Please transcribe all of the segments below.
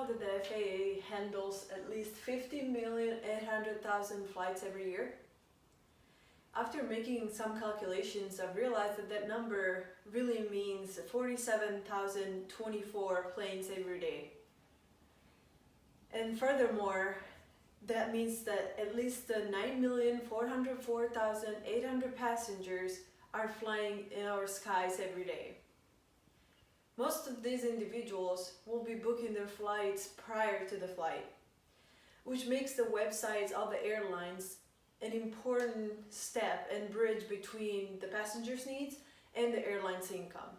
know that the FAA handles at least 50,800,000 flights every year? After making some calculations, I've realized that that number really means 47,024 planes every day. And furthermore, that means that at least 9,404,800 passengers are flying in our skies every day. Most of these individuals will be booking their flights prior to the flight, which makes the websites of the airlines an important step and bridge between the passengers' needs and the airline's income.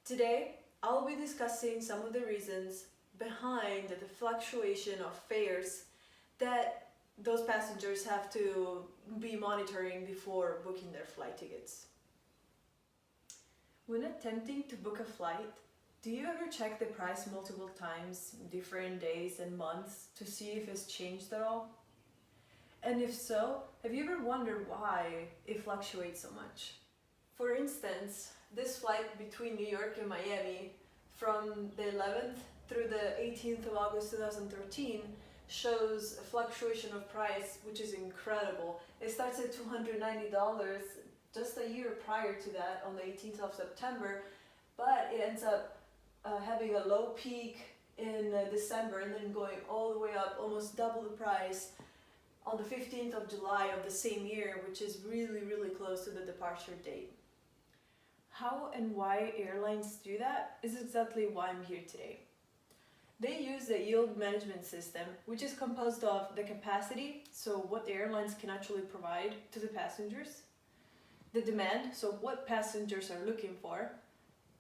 Today, I'll be discussing some of the reasons behind the fluctuation of fares that those passengers have to be monitoring before booking their flight tickets. When attempting to book a flight, do you ever check the price multiple times, different days and months, to see if it's changed at all? And if so, have you ever wondered why it fluctuates so much? For instance, this flight between New York and Miami from the 11th through the 18th of August 2013 shows a fluctuation of price which is incredible. It starts at $290 just a year prior to that on the 18th of September, but it ends up having a low peak in December and then going all the way up, almost double the price on the 15th of July of the same year, which is really, really close to the departure date. How and why airlines do that is exactly why I'm here today. They use the yield management system, which is composed of the capacity, so what the airlines can actually provide to the passengers, the demand, so what passengers are looking for,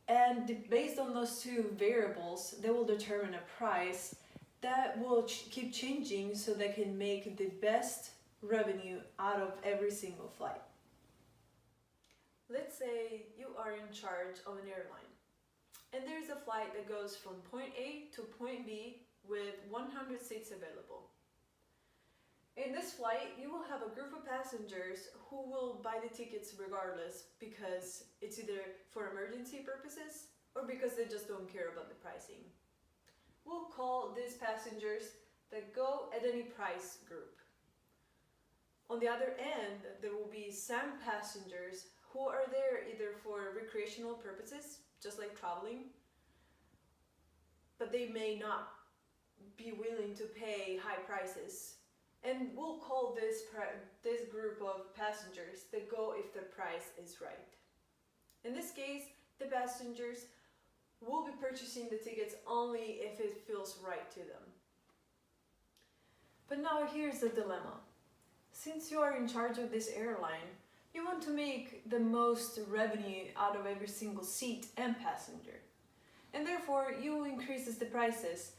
and based on those two variables, they will determine a price that will keep changing so they can make the best revenue out of every single flight. Let's say you are in charge of an airline, and there's a flight that goes from point A to point B with 100 seats available. In this flight, you will have a group of passengers who will buy the tickets regardless because it's either for emergency purposes or because they just don't care about the pricing. We'll call these passengers the go at any price group. On the other end, there will be some passengers who are there either for recreational purposes, just like traveling, but they may not be willing to pay high prices. And we'll call this group of passengers the go if the price is right. In this case, the passengers will be purchasing the tickets only if it feels right to them. But now here's the dilemma. Since you are in charge of this airline, you want to make the most revenue out of every single seat and passenger. And therefore, you will increase the prices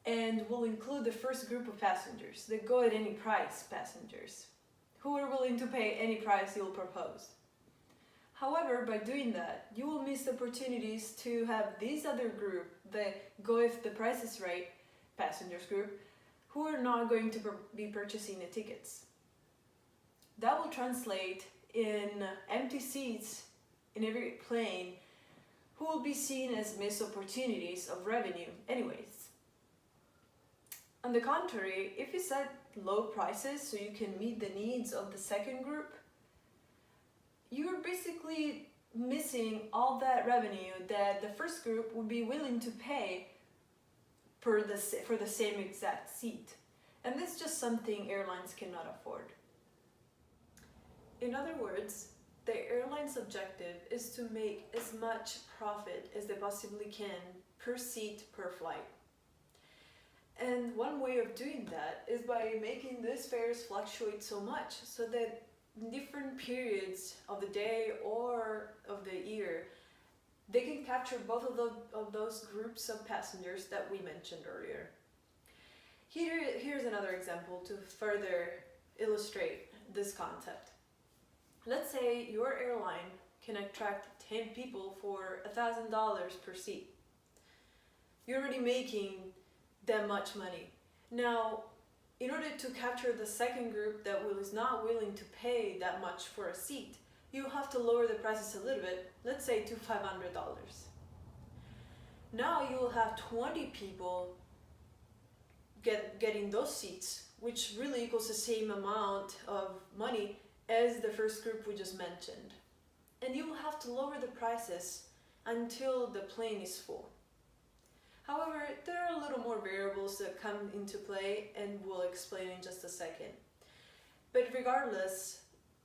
and will include the first group of passengers, the go at any price passengers, who are willing to pay any price you'll propose. However, by doing that, you will miss opportunities to have this other group, the go if the price is right passengers group, who are not going to be purchasing the tickets. That will translate in empty seats in every plane, who will be seen as missed opportunities of revenue anyways. On the contrary, if you set low prices so you can meet the needs of the second group, you're basically missing all that revenue that the first group would be willing to pay for the same exact seat. And this is just something airlines cannot afford. In other words, the airline's objective is to make as much profit as they possibly can per seat per flight. And one way of doing that is by making these fares fluctuate so much so that in different periods of the day or of the year, they can capture both of those groups of passengers that we mentioned earlier. Here's another example to further illustrate this concept. Let's say your airline can attract 10 people for $1,000 per seat. You're already making that much money. Now, in order to capture the second group that is not willing to pay that much for a seat, you have to lower the prices a little bit, let's say to $500. Now you will have 20 people getting those seats, which really equals the same amount of money as the first group we just mentioned. And you will have to lower the prices until the plane is full. However, there are a little more variables that come into play, and we'll explain in just a second. But regardless,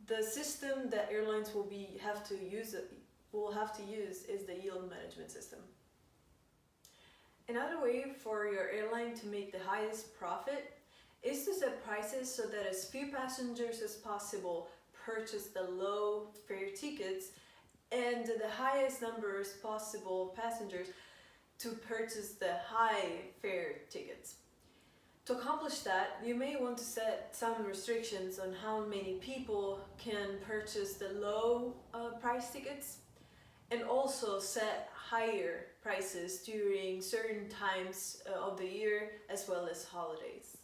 the system that airlines will have to use is the yield management system. Another way for your airline to make the highest profit is to set prices so that as few passengers as possible purchase the low fare tickets and the highest numbers possible passengers to purchase the high fare tickets. To accomplish that, you may want to set some restrictions on how many people can purchase the low price tickets, and also set higher prices during certain times of the year as well as holidays.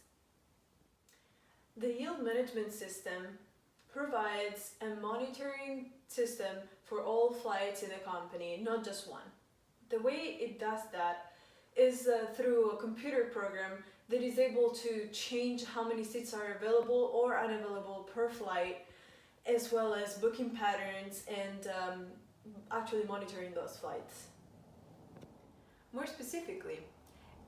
The yield management system provides a monitoring system for all flights in the company, not just one. The way it does that is through a computer program that is able to change how many seats are available or unavailable per flight, as well as booking patterns and actually monitoring those flights. More specifically,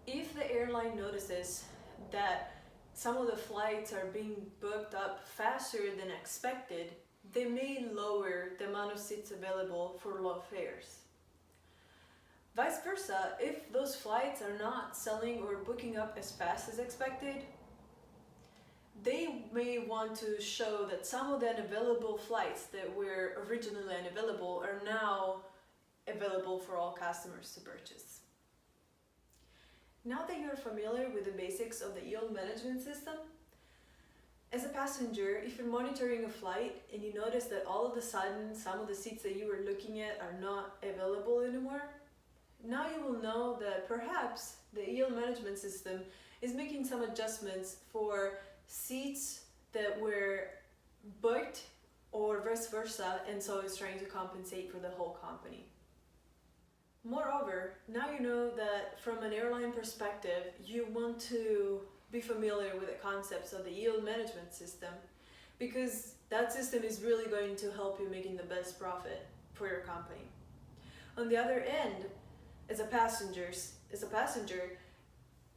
if the airline notices that some of the flights are being booked up faster than expected, they may lower the amount of seats available for low fares. Vice versa, if those flights are not selling or booking up as fast as expected, they may want to show that some of the unavailable flights that were originally unavailable are now available for all customers to purchase. Now that you're familiar with the basics of the yield management system, as a passenger, if you're monitoring a flight and you notice that all of a sudden some of the seats that you were looking at are not available anymore, now you will know that perhaps the yield management system is making some adjustments for seats that were booked or vice versa, and so it's trying to compensate for the whole company. Moreover, now you know that from an airline perspective, you want to be familiar with the concepts of the yield management system, because that system is really going to help you making the best profit for your company. On the other end, as a passenger,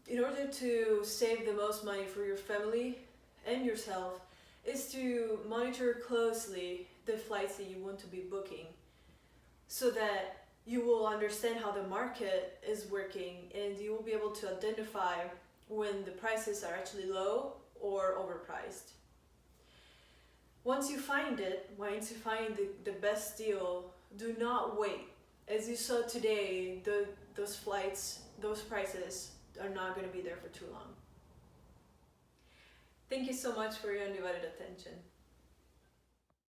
in order to save the most money for your family and yourself, is to monitor closely the flights that you want to be booking, so that you will understand how the market is working and you will be able to identify when the prices are actually low or overpriced. Once you find the best deal, do not wait. As you saw today, those prices are not going to be there for too long. Thank you so much for your undivided attention.